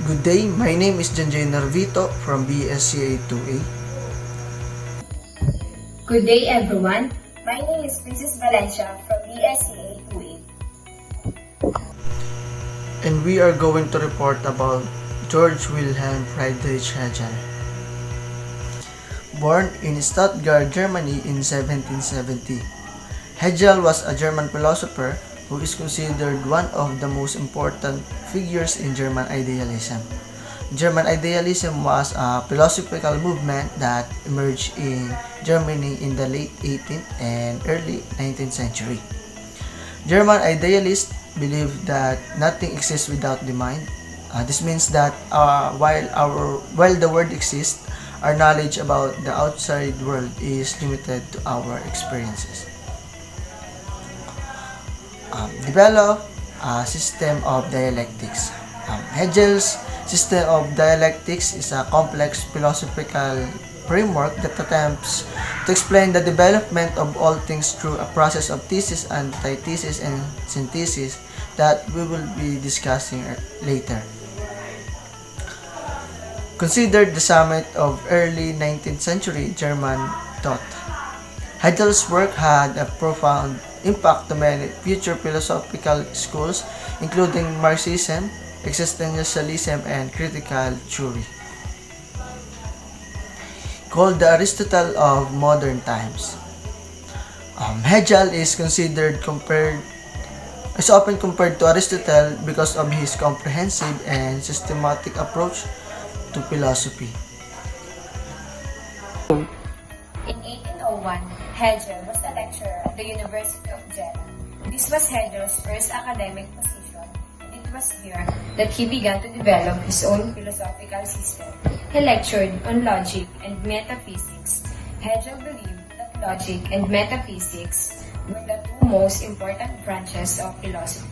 Good day, my name is Janjay Narvito from BSCA 2A. Good day, everyone. My name is Mrs. Valencia from BSCA 2A. And we are going to report about Georg Wilhelm Friedrich Hegel. Born in Stuttgart, Germany in 1770, Hegel was a German philosopher who is considered one of the most important figures in German idealism. German idealism was a philosophical movement that emerged in Germany in the late 18th and early 19th century. German idealists believed that nothing exists without the mind. This means that while the world exists, our knowledge about the outside world is limited to our experiences. Develop a system of dialectics. Hegel's system of dialectics is a complex philosophical framework that attempts to explain the development of all things through a process of thesis, antithesis, and synthesis that we will be discussing later. Considered the summit of early 19th century German thought. Hegel's work had a profound impact on many future philosophical schools, including Marxism, existentialism, and critical theory. Called the Aristotle of modern times. Hegel is often compared to Aristotle because of his comprehensive and systematic approach to philosophy. In 1801, Hegel was a lecturer at the University of Jena. This was Hegel's first academic position, and it was here that he began to develop his own philosophical system. He lectured on logic and metaphysics. Hegel believed that logic and metaphysics were the two most important branches of philosophy.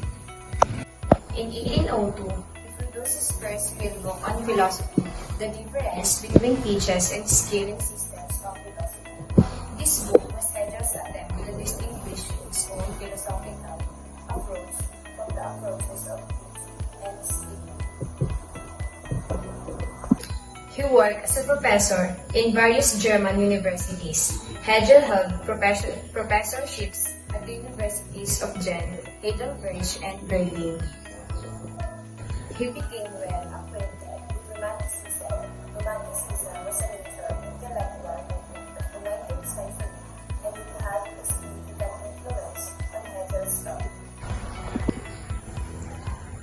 In 1802, he produced his first field book on philosophy, The Difference Between Teachers and Scaling Systems of Philosophy. This book was Hegel's attempt to distinguish his own philosophical approach from the approaches of Fichte and Hegel. He worked as a professor in various German universities. Hegel held professorships at the universities of Jena, Heidelberg, and Berlin. He became well acquainted with Romanticism. Romanticism was a major intellectual movement of the 19th century, and it had a significant influence on Hegel's thought.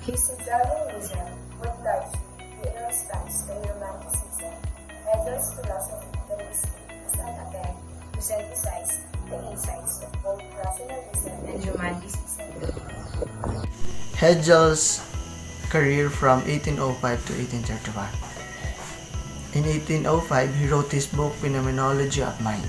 His Hegelianism was largely in response to Romanticism. Hegel's philosophy can be seen as an attempt to synthesize the insights of both rationalism and Romanticism. Hegel's career from 1805 to 1831. In 1805, he wrote his book Phenomenology of Mind.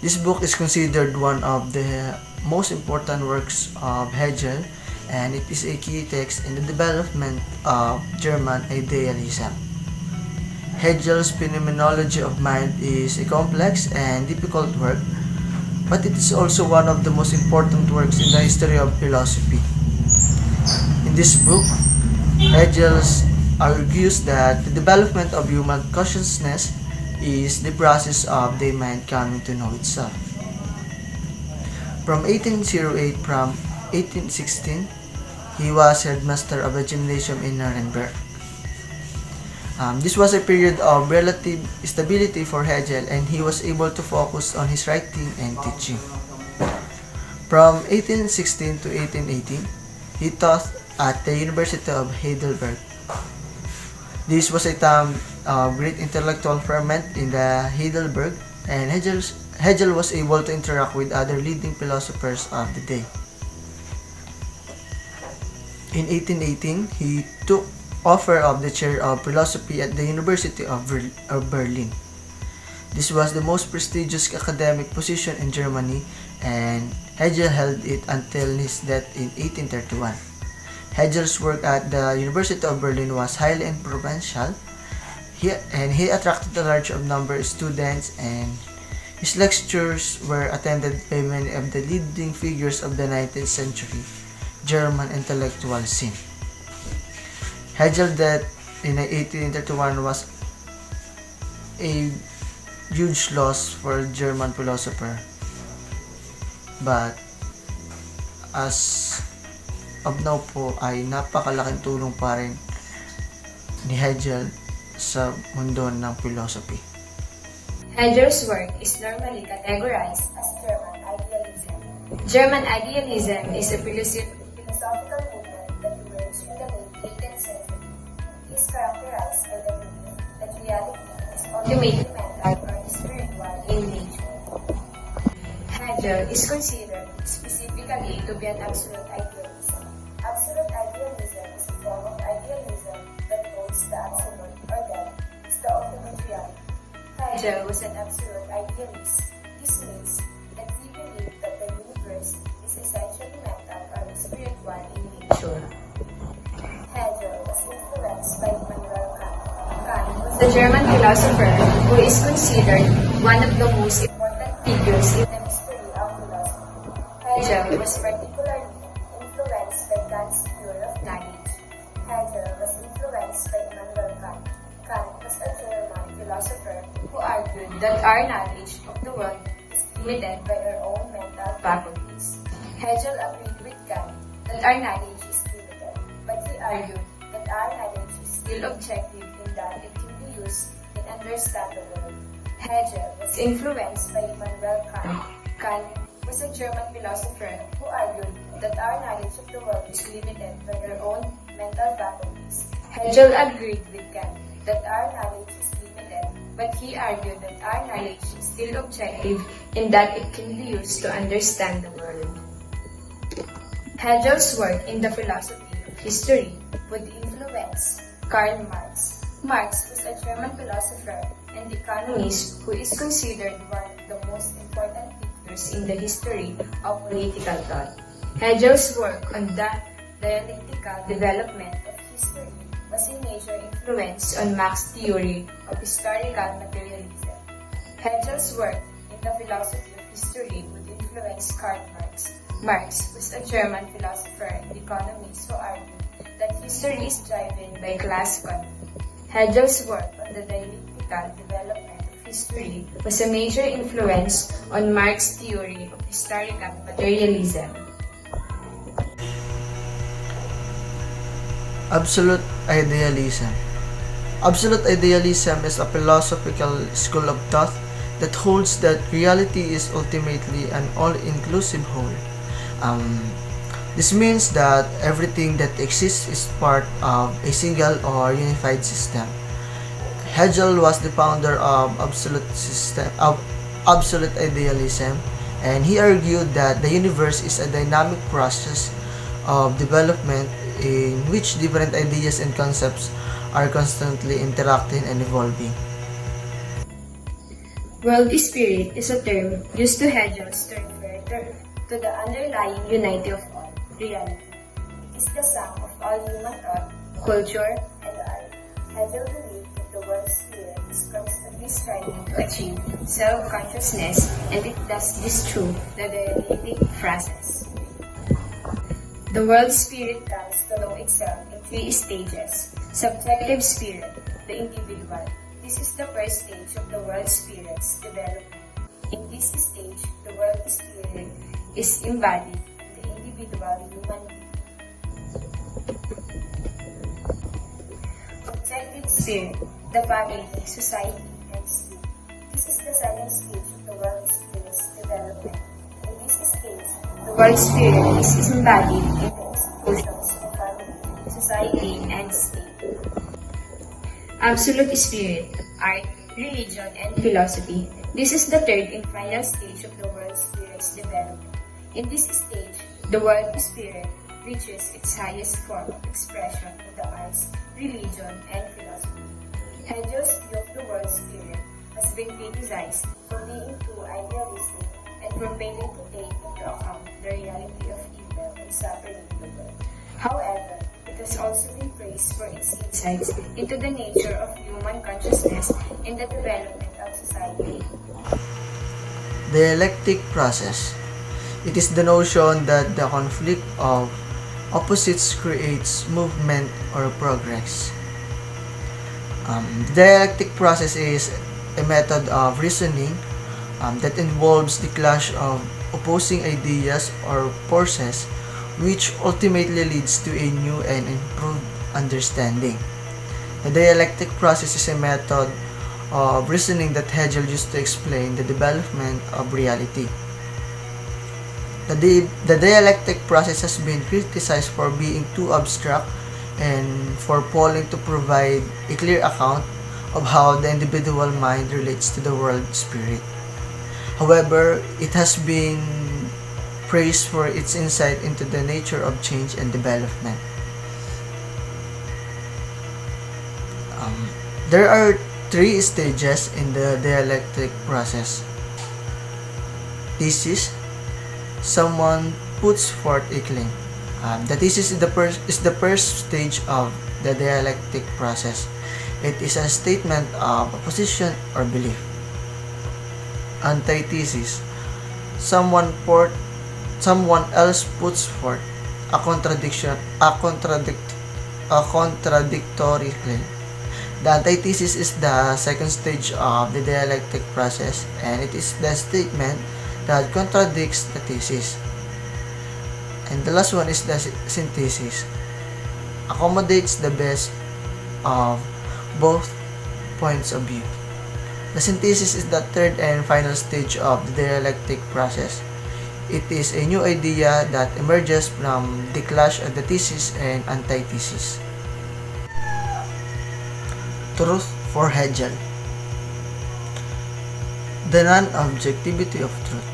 This book is considered one of the most important works of Hegel, and it is a key text in the development of German idealism. Hegel's Phenomenology of Mind is a complex and difficult work, but it is also one of the most important works in the history of philosophy. In this book, Hegel argues that the development of human consciousness is the process of the mind coming to know itself. From 1808 from 1816, he was headmaster of a gymnasium in Nuremberg. This was a period of relative stability for Hegel, and he was able to focus on his writing and teaching. From 1816 to 1818, he taught at the University of Heidelberg. This was a time of great intellectual ferment in the Heidelberg, and Hegel was able to interact with other leading philosophers of the day. In 1818, he took offer of the chair of philosophy at the University of Berlin. This was the most prestigious academic position in Germany, and Hegel held it until his death in 1831. Hegel's work at the University of Berlin was highly influential, and he attracted a large number of students, and his lectures were attended by many of the leading figures of the 19th century German intellectual scene. Hegel's death in 1831 was a huge loss for German philosopher. But as of now po ay napakalaking tulong pa rin ni Hegel sa mundo ng philosophy. Hegel's work is normally categorized as German idealism. German idealism is a philosophical movement that emerged in the late 18th century. It is characterized by the belief that reality is ultimately mental or spiritual in nature. Hegel is considered specifically to be an absolute idealism. Absolute idealism is a form of idealism that holds the absolute or that is the ultimate reality. Hegel was an absolute idealist. This means that he believed that the universe is essentially mental or spiritual in nature. Hegel was influenced by Immanuel Kant. Kant was the German philosopher who is considered one of the most important figures in the history of philosophy. Hegel was particularly influenced by Kant's theory of knowledge. Hegel was influenced by Immanuel Kant. Kant was a German philosopher who argued that our knowledge of the world is limited by our own mental faculties. Hegel agreed with Kant that our knowledge is limited, but he argued that our knowledge is still objective in that it can be used in understanding the world. Hegel was influenced by Immanuel Kant. Kant was a German philosopher who argued that our knowledge of the world is limited by our own mental faculties. Hegel agreed with Kant that our knowledge is limited, but he argued that our knowledge is still objective in that it can be used to understand the world. Hegel's work in the philosophy of history would influence Karl Marx. Marx was a German philosopher and economist who is considered one of the most important figures in the history of political thought. Hegel's work on the dialectical development of history was a major influence on Marx's theory of historical materialism. Hegel's work in the philosophy of history would influence Karl Marx. Marx was a German philosopher and economist who argued that history is driven by class conflict. Hegel's work on the dialectical development of history was a major influence on Marx's theory of historical materialism. Absolute idealism. Absolute idealism is a philosophical school of thought that holds that reality is ultimately an all-inclusive whole. This means that everything that exists is part of a single or unified system. Hegel was the founder of absolute idealism, and he argued that the universe is a dynamic process of development in which different ideas and concepts are constantly interacting and evolving. World spirit is a term used to Hegel's to refer to the underlying unity of all reality. It is the sum of all human thought, culture, and art. Hegel believed that the world spirit is constantly striving to achieve self-consciousness, and it does this through the dialectic process. The world spirit comes to know itself in three stages. Subjective spirit, the individual. This is the first stage of the world spirit's development. In this stage, the world spirit is embodied in the individual human being. Objective spirit, the family, society, and state. This is the second stage of the world spirit's development. In this stage, the world spirit is embodied in the institutions of family, society, and state. Absolute spirit, art, religion, and philosophy. This is the third and final stage of the world spirit's development. In this stage, the world spirit reaches its highest form of expression in the arts, religion, and philosophy. Hegel's view of the world spirit has been criticized for being too idealistic and for failing to take into account the reality of evil and suffering in the world. However, it has also been praised for its insights into the nature of human consciousness and the development of society. Dialectic process. It is the notion that the conflict of Opposites creates movement or progress. The dialectic process is a method of reasoning that involves the clash of opposing ideas or forces, which ultimately leads to a new and improved understanding. The dialectic process is a method of reasoning that Hegel used to explain the development of reality. The dialectic process has been criticized for being too abstract and for failing to provide a clear account of how the individual mind relates to the world spirit. However, it has been praised for its insight into the nature of change and development. There are three stages in the dialectic process. Thesis: someone puts forth a claim. The thesis is the first stage of the dialectic process. It is a statement of a position or belief. Antithesis: someone else puts forth a contradictory claim. The antithesis is the second stage of the dialectic process, and it is the statement that contradicts the thesis. And the last one is the synthesis. Accommodates the best of both points of view. The synthesis is the third and final stage of the dialectic process. It is a new idea that emerges from the clash of the thesis and antithesis. Truth for Hegel. The non-objectivity of truth.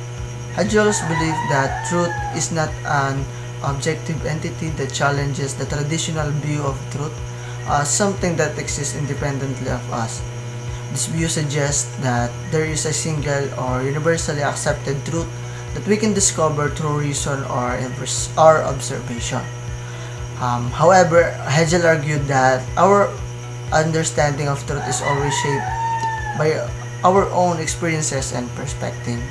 Hegel's belief that truth is not an objective entity that challenges the traditional view of truth as something that exists independently of us. This view suggests that there is a single or universally accepted truth that we can discover through reason or observation. However, Hegel argued that our understanding of truth is always shaped by our own experiences and perspective.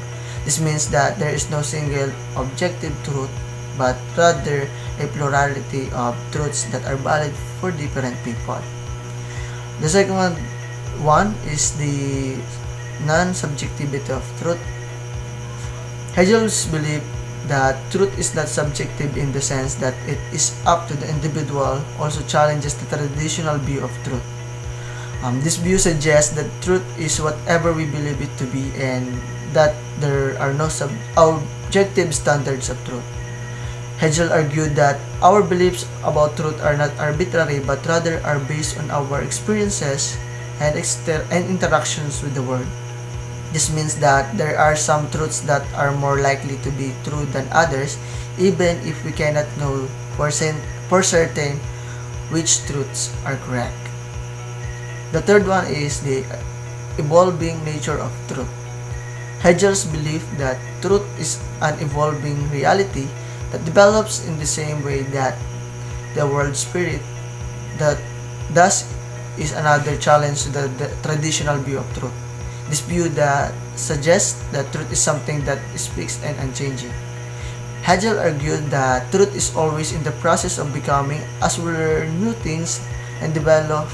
This means that there is no single objective truth, but rather a plurality of truths that are valid for different people. The second one is the non-subjectivity of truth. Hegel's belief that truth is not subjective in the sense that it is up to the individual also challenges the traditional view of truth. This view suggests that truth is whatever we believe it to be and that there are no objective standards of truth. Hegel argued that our beliefs about truth are not arbitrary but rather are based on our experiences and interactions with the world. This means that there are some truths that are more likely to be true than others, even if we cannot know for certain which truths are correct. The third one is the evolving nature of truth. Hegel's belief that truth is an evolving reality that develops in the same way that the world spirit, that thus is another challenge to the traditional view of truth. This view that suggests that truth is something that is fixed and unchanging. Hegel argued that truth is always in the process of becoming as we learn new things and develop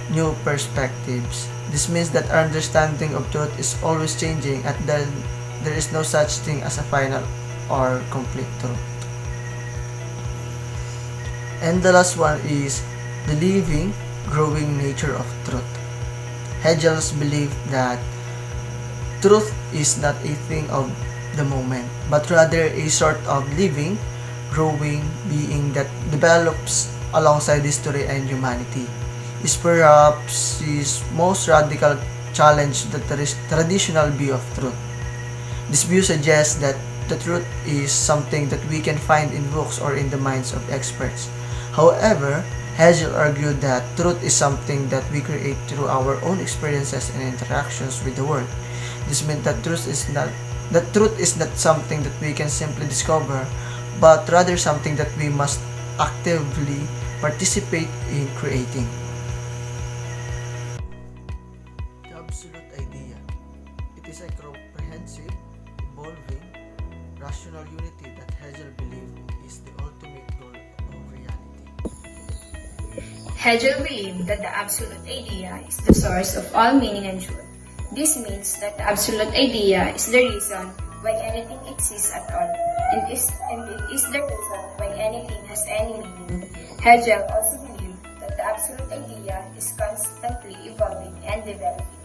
new perspectives. This means that our understanding of truth is always changing and that there is no such thing as a final or complete truth. And the last one is the living, growing nature of truth. Hegel's belief that truth is not a thing of the moment, but rather a sort of living, growing being that develops alongside history and humanity, is perhaps his most radical challenge to the traditional view of truth. This view suggests that the truth is something that we can find in books or in the minds of experts. However, Hegel argued that truth is something that we create through our own experiences and interactions with the world. This meant that truth is not something that we can simply discover, but rather something that we must actively participate in creating. The absolute idea. It is a comprehensive, evolving, rational unity that Hegel believed is the ultimate Hegel believed that the absolute idea is the source of all meaning and truth. This means that the absolute idea is the reason why anything exists at all, and it is the reason why anything has any meaning. Hegel also believed that the absolute idea is constantly evolving and developing.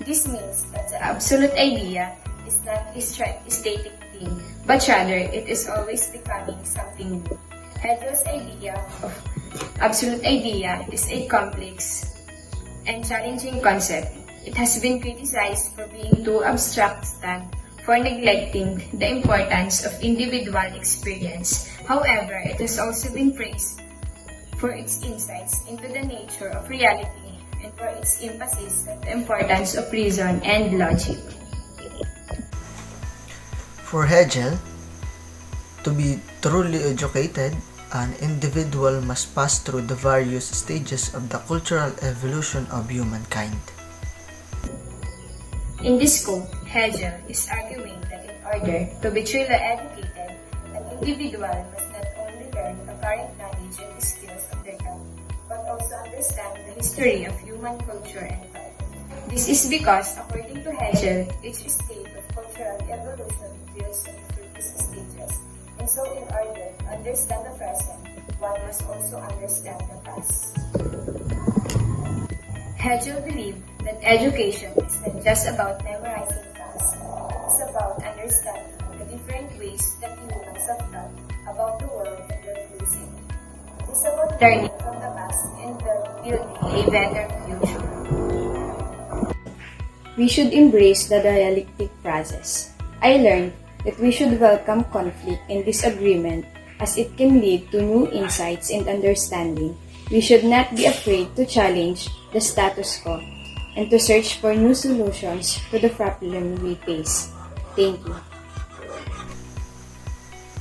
This means that the absolute idea is not a static thing, but rather it is always becoming something new. Hegel's idea of absolute idea is a complex and challenging concept. It has been criticized for being too abstract and for neglecting the importance of individual experience. However, it has also been praised for its insights into the nature of reality and for its emphasis on the importance of reason and logic. For Hegel, to be truly educated, an individual must pass through the various stages of the cultural evolution of humankind. In this quote, Hegel is arguing that in order to be truly educated, an individual must not only learn the current knowledge and skills of their time, but also understand the history of human culture and thought. This is because, according to Hegel, each stage of cultural evolution builds on previous stages, and so in order to understand the present, one must also understand the past. Hegel believed that education is not just about memorizing facts, it is about understanding the different ways that humans have thought about the world and their place in it. It is about learning from the past and building a better future. We should embrace the dialectic process. I learned that we should welcome conflict and disagreement as it can lead to new insights and understanding. We should not be afraid to challenge the status quo and to search for new solutions to the problem we face. Thank you.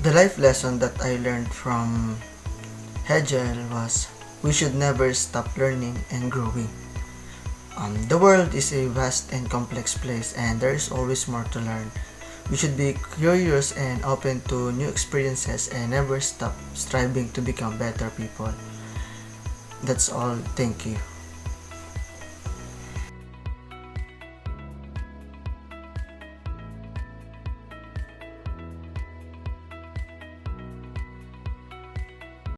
The life lesson that I learned from Hegel was we should never stop learning and growing. The world is a vast and complex place and there is always more to learn. We should be curious and open to new experiences and never stop striving to become better people. That's all. Thank you.